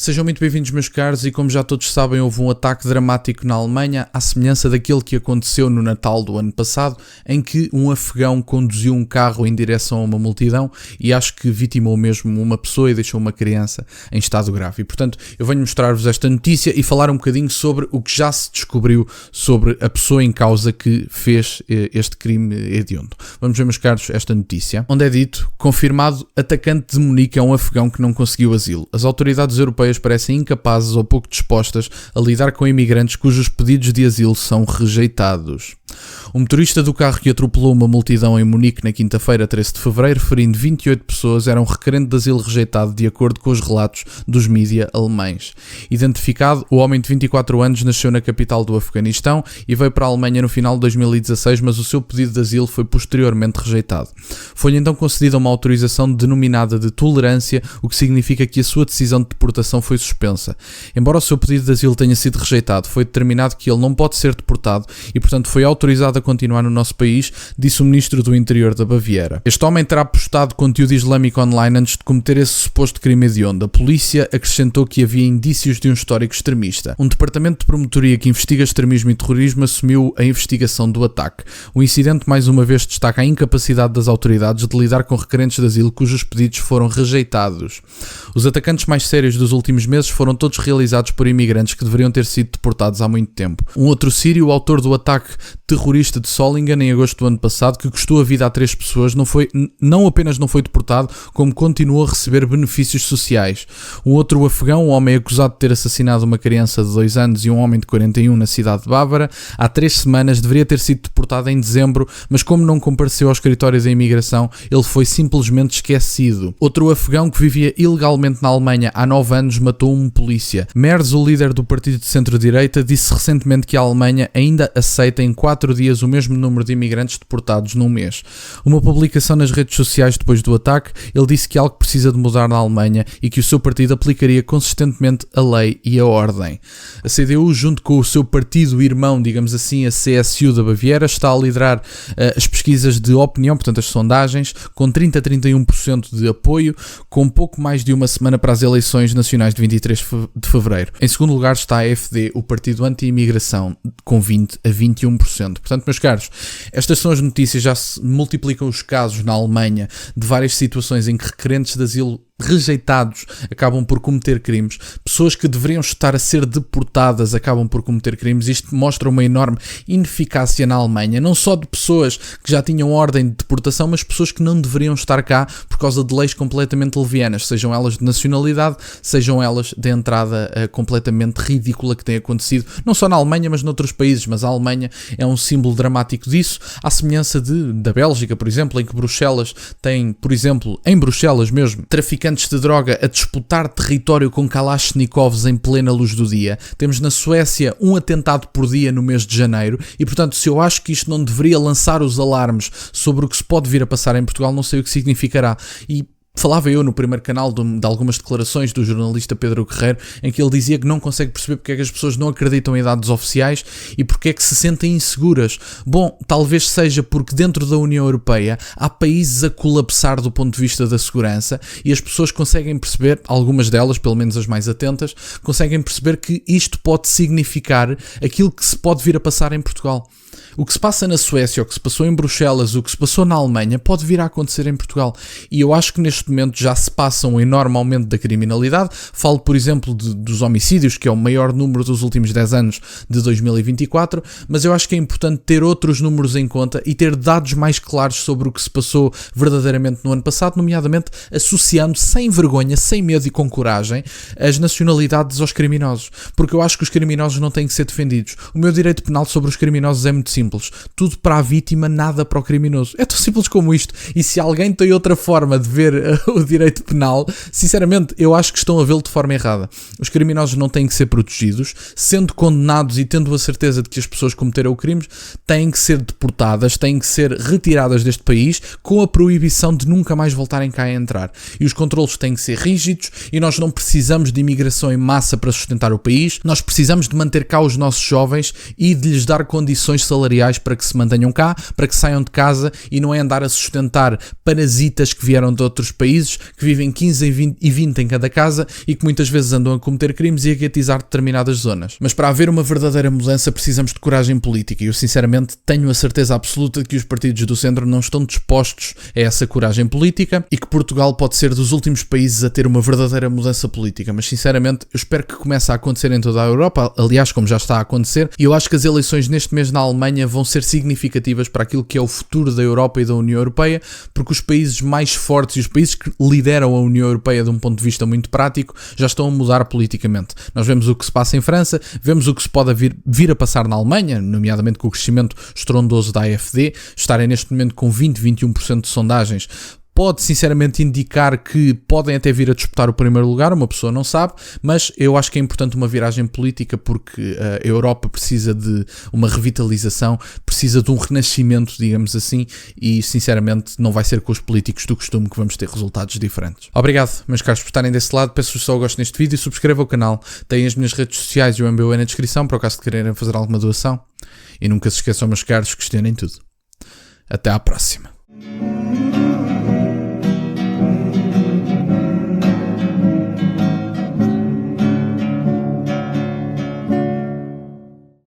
Sejam muito bem-vindos, meus caros, e como já todos sabem, houve um ataque dramático na Alemanha, à semelhança daquele que aconteceu no Natal do ano passado, em que um afegão conduziu um carro em direção a uma multidão e acho que vitimou mesmo uma pessoa e deixou uma criança em estado grave. E, portanto, eu venho mostrar-vos esta notícia e falar um bocadinho sobre o que já se descobriu sobre a pessoa em causa que fez este crime hediondo. Vamos ver, meus caros, esta notícia, onde é dito: confirmado, atacante de Munique é um afegão que não conseguiu asilo. As autoridades europeias parecem incapazes ou pouco dispostas a lidar com imigrantes cujos pedidos de asilo são rejeitados. O motorista do carro que atropelou uma multidão em Munique na quinta-feira, 13 de fevereiro, ferindo 28 pessoas, era um requerente de asilo rejeitado, de acordo com os relatos dos mídia alemães. Identificado, o homem de 24 anos nasceu na capital do Afeganistão e veio para a Alemanha no final de 2016, mas o seu pedido de asilo foi posteriormente rejeitado. Foi-lhe então concedida uma autorização denominada de tolerância, o que significa que a sua decisão de deportação foi suspensa. Embora o seu pedido de asilo tenha sido rejeitado, foi determinado que ele não pode ser deportado e, portanto, foi autorizado a continuar no nosso país, disse o ministro do Interior da Baviera. Este homem terá postado conteúdo islâmico online antes de cometer esse suposto crime hediondo. A polícia acrescentou que havia indícios de um histórico extremista. Um departamento de promotoria que investiga extremismo e terrorismo assumiu a investigação do ataque. O incidente, mais uma vez, destaca a incapacidade das autoridades de lidar com requerentes de asilo cujos pedidos foram rejeitados. Os atacantes mais sérios dos últimos meses foram todos realizados por imigrantes que deveriam ter sido deportados há muito tempo. Um outro sírio, o autor do ataque terrorista de Solingen em agosto do ano passado, que custou a vida a 3 pessoas, não apenas não foi deportado, como continuou a receber benefícios sociais. Um outro afegão, um homem acusado de ter assassinado uma criança de 2 anos e um homem de 41 na cidade de Bávara, há 3 semanas deveria ter sido deportado em dezembro, mas como não compareceu ao escritório da imigração, ele foi simplesmente esquecido. Outro afegão que vivia ilegalmente na Alemanha há 9 anos matou um polícia. Merz, o líder do partido de centro-direita, disse recentemente que a Alemanha ainda aceita em 4 dias o mesmo número de imigrantes deportados num mês. Uma publicação nas redes sociais depois do ataque, ele disse que algo precisa de mudar na Alemanha e que o seu partido aplicaria consistentemente a lei e a ordem. A CDU, junto com o seu partido irmão, digamos assim, a CSU da Baviera, está a liderar as pesquisas de opinião, portanto as sondagens, com 30 a 31% de apoio, com pouco mais de uma semana para as eleições nacionais de 23 de fevereiro. Em segundo lugar está a AfD, o partido anti-imigração, com 20 a 21%. Portanto, meus caros, estas são as notícias, já se multiplicam os casos na Alemanha de várias situações em que requerentes de asilo rejeitados acabam por cometer crimes, pessoas que deveriam estar a ser deportadas acabam por cometer crimes. Isto mostra uma enorme ineficácia na Alemanha, não só de pessoas que já tinham ordem de deportação, mas pessoas que não deveriam estar cá por causa de leis completamente levianas, sejam elas de nacionalidade, sejam elas de entrada completamente ridícula que tem acontecido, não só na Alemanha, mas noutros países, mas a Alemanha é um símbolo dramático disso, à semelhança da Bélgica, por exemplo, em que Bruxelas tem, por exemplo, em Bruxelas mesmo, traficantes de droga a disputar território com Kalashnikovs em plena luz do dia. Temos na Suécia um atentado por dia no mês de janeiro e, portanto, se eu acho que isto não deveria lançar os alarmes sobre o que se pode vir a passar em Portugal, não sei o que significará. E falava eu no primeiro canal de algumas declarações do jornalista Pedro Guerreiro, em que ele dizia que não consegue perceber porque é que as pessoas não acreditam em dados oficiais e porque é que se sentem inseguras. Bom, talvez seja porque dentro da União Europeia há países a colapsar do ponto de vista da segurança e as pessoas conseguem perceber, algumas delas, pelo menos as mais atentas, conseguem perceber que isto pode significar aquilo que se pode vir a passar em Portugal. O que se passa na Suécia, o que se passou em Bruxelas, o que se passou na Alemanha, pode vir a acontecer em Portugal. E eu acho que neste momento já se passa um enorme aumento da criminalidade. Falo, por exemplo, dos homicídios, que é o maior número dos últimos 10 anos de 2024, mas eu acho que é importante ter outros números em conta e ter dados mais claros sobre o que se passou verdadeiramente no ano passado, nomeadamente associando sem vergonha, sem medo e com coragem as nacionalidades aos criminosos. Porque eu acho que os criminosos não têm que ser defendidos. O meu direito penal sobre os criminosos é muito simples. Tudo para a vítima, nada para o criminoso. É tão simples como isto. E se alguém tem outra forma de ver o direito penal, sinceramente, eu acho que estão a vê-lo de forma errada. Os criminosos não têm que ser protegidos. Sendo condenados e tendo a certeza de que as pessoas cometeram crimes, têm que ser deportadas, têm que ser retiradas deste país com a proibição de nunca mais voltarem cá a entrar. E os controlos têm que ser rígidos e nós não precisamos de imigração em massa para sustentar o país. Nós precisamos de manter cá os nossos jovens e de lhes dar condições salariais para que se mantenham cá, para que saiam de casa, e não é andar a sustentar parasitas que vieram de outros países, que vivem 15 e 20 em cada casa e que muitas vezes andam a cometer crimes e a guetizar determinadas zonas. Mas para haver uma verdadeira mudança precisamos de coragem política, e eu sinceramente tenho a certeza absoluta de que os partidos do centro não estão dispostos a essa coragem política, e que Portugal pode ser dos últimos países a ter uma verdadeira mudança política. Mas sinceramente eu espero que comece a acontecer em toda a Europa, aliás, como já está a acontecer, e eu acho que as eleições neste mês na Alemanha vão ser significativas para aquilo que é o futuro da Europa e da União Europeia, porque os países mais fortes e os países que lideram a União Europeia de um ponto de vista muito prático já estão a mudar politicamente. Nós vemos o que se passa em França, vemos o que se pode vir a passar na Alemanha, nomeadamente com o crescimento estrondoso da AfD, estarem neste momento com 20-21% de sondagens. Pode sinceramente indicar que podem até vir a disputar o primeiro lugar, uma pessoa não sabe, mas eu acho que é importante uma viragem política, porque a Europa precisa de uma revitalização, precisa de um renascimento, digamos assim, e sinceramente não vai ser com os políticos do costume que vamos ter resultados diferentes. Obrigado, meus caros, por estarem desse lado. Peço-vos só o gosto neste vídeo e subscrevam o canal. Têm as minhas redes sociais e o MBWay na descrição, para o caso de quererem fazer alguma doação. E nunca se esqueçam, meus caros, questionem tudo. Até à próxima.